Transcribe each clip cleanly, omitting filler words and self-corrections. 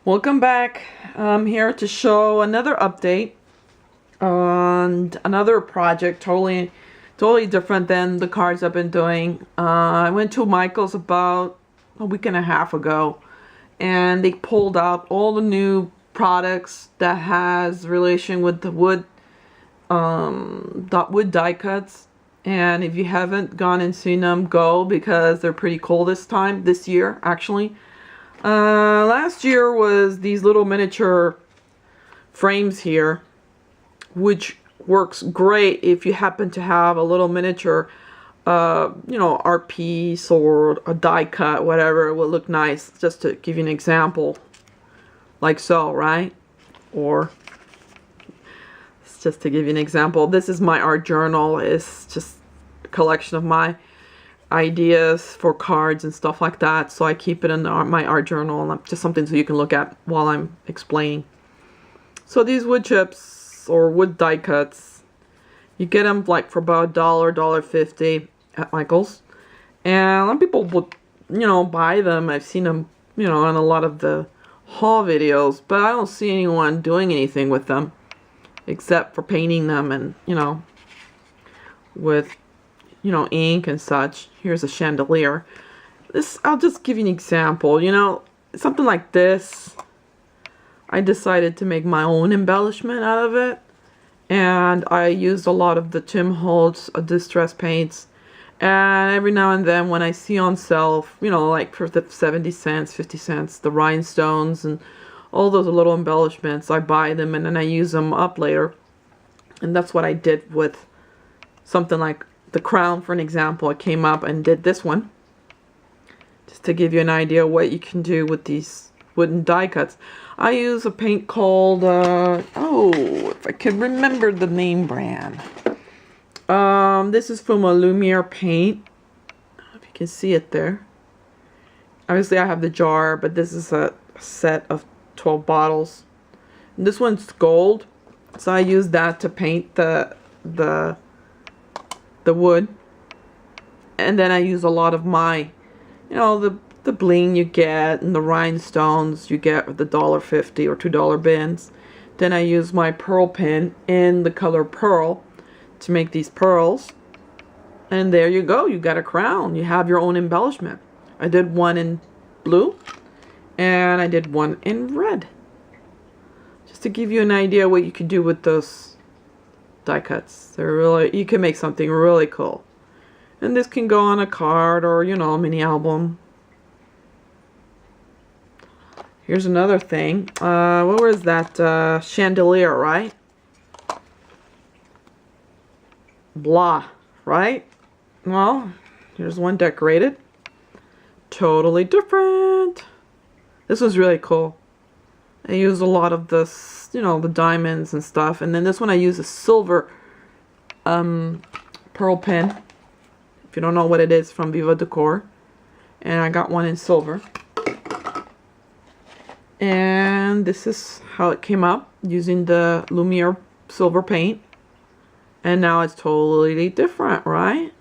Welcome back. I'm here to show another update on another project, totally different than the cards I've been doing. I went to Michael's about a week and a half ago, and they pulled out all the new products that has relation with the wood die cuts. And if you haven't gone and seen them, go, because they're pretty cool this year actually. Last year was these little miniature frames here, which works great if you happen to have a little miniature, art piece or a die cut, whatever. It will look nice. Just to give you an example, like so, right? Or just to give you an example, this is my art journal. It's just a collection of my ideas for cards and stuff like that, so I keep it in my art journal, and just something so you can look at while I'm explaining. So these wood chips or wood die cuts, you get them like for about $1.50 at Michael's, and a lot of people would buy them. I've seen them in a lot of the haul videos, but I don't see anyone doing anything with them except for painting them and with ink and such. Here's a chandelier. I'll just give you an example. Something like this, I decided to make my own embellishment out of it, and I used a lot of the Tim Holtz distress paints. And every now and then when I see on sale, like for the 70 cents, 50 cents, the rhinestones and all those little embellishments, I buy them and then I use them up later. And that's what I did with something like the crown, for an example. I came up and did this one, just to give you an idea what you can do with these wooden die cuts. I use a paint called, if I can remember the name brand. This is from a Lumiere paint. I don't know if you can see it there. Obviously I have the jar, but this is a set of 12 bottles. And this one's gold, so I use that to paint the wood. And then I use a lot of my, the bling you get and the rhinestones you get with the $1.50 or $2 bins. Then I use my pearl pen in the color pearl to make these pearls. And there you go, you got a crown. You have your own embellishment. I did one in blue and I did one in red, just to give you an idea what you can do with those die cuts. You can make something really cool. And this can go on a card or a mini album. Here's another thing. What was that? Chandelier, right? Blah, right? Well, here's one decorated. Totally different. This was really cool. I used a lot of this, the diamonds and stuff. And then this one I use a silver pearl pen. If you don't know what it is, from Viva Decor. And I got one in silver. And this is how it came up using the Lumiere silver paint. And now it's totally different, right?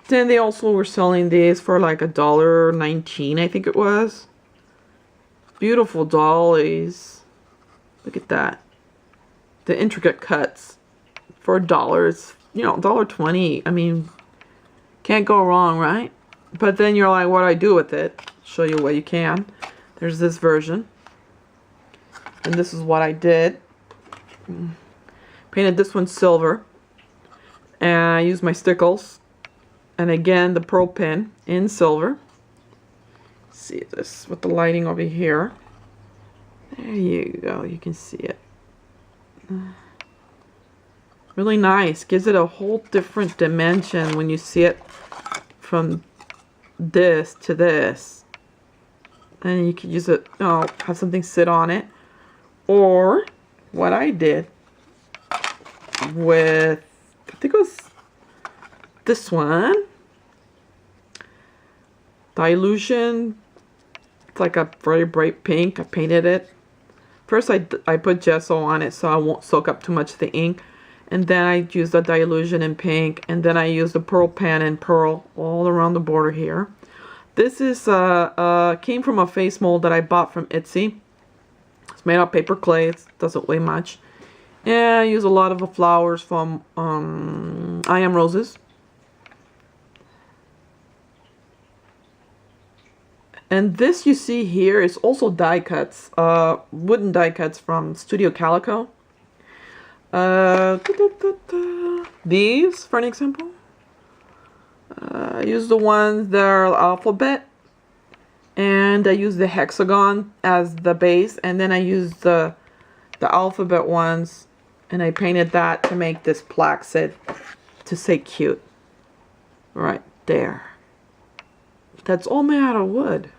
Then they also were selling these for like $1.19, I think it was. Beautiful dollies. Look at that. The intricate cuts for $1. $1.20. I mean, can't go wrong, right? But then you're like, what do I do with it? Show you what you can. There's this version. And this is what I did. Painted this one silver. And I used my stickles. And again, the pearl pen in silver. See this with the lighting over here. There you go. You can see it. Really nice. Gives it a whole different dimension when you see it from this to this. And you can use it, have something sit on it. Or what I did with, I think it was this one. Dilution. It's like a very bright pink. I painted it. First I put gesso on it so I won't soak up too much of the ink. And then I used the dilution in pink. And then I used the pearl pen and pearl all around the border here. This is came from a face mold that I bought from Etsy. It's made out of paper clay. It doesn't weigh much. And I use a lot of the flowers from I Am Roses. And this you see here is also die cuts, wooden die cuts from Studio Calico. These, for an example. I use the ones that are alphabet, and I use the hexagon as the base, and then I use the alphabet ones, and I painted that to make this plaque to say cute. Right there. That's all made out of wood.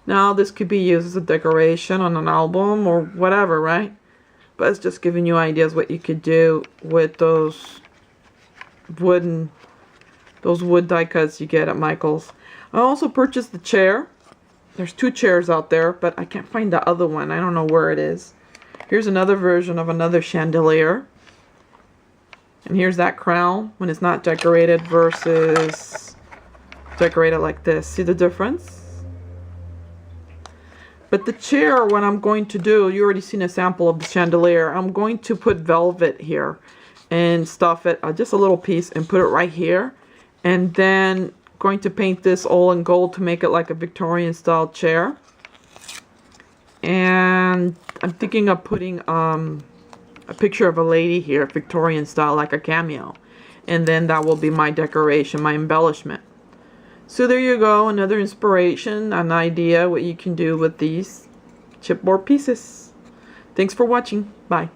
Now this could be used as a decoration on an album or whatever, right? But it's just giving you ideas what you could do with those wood die cuts you get at Michael's. I also purchased the chair. There's 2 chairs out there, but I can't find the other one. I don't know where it is. Here's another version of another chandelier. And here's that crown when it's not decorated versus decorated like this. See the difference? But the chair, what I'm going to do, you already seen a sample of the chandelier. I'm going to put velvet here and stuff it, just a little piece, and put it right here. And then going to paint this all in gold to make it like a Victorian style chair. And I'm thinking of putting a picture of a lady here, Victorian style, like a cameo. And then that will be my decoration, my embellishment. So there you go, another inspiration, an idea what you can do with these chipboard pieces. Thanks for watching. Bye.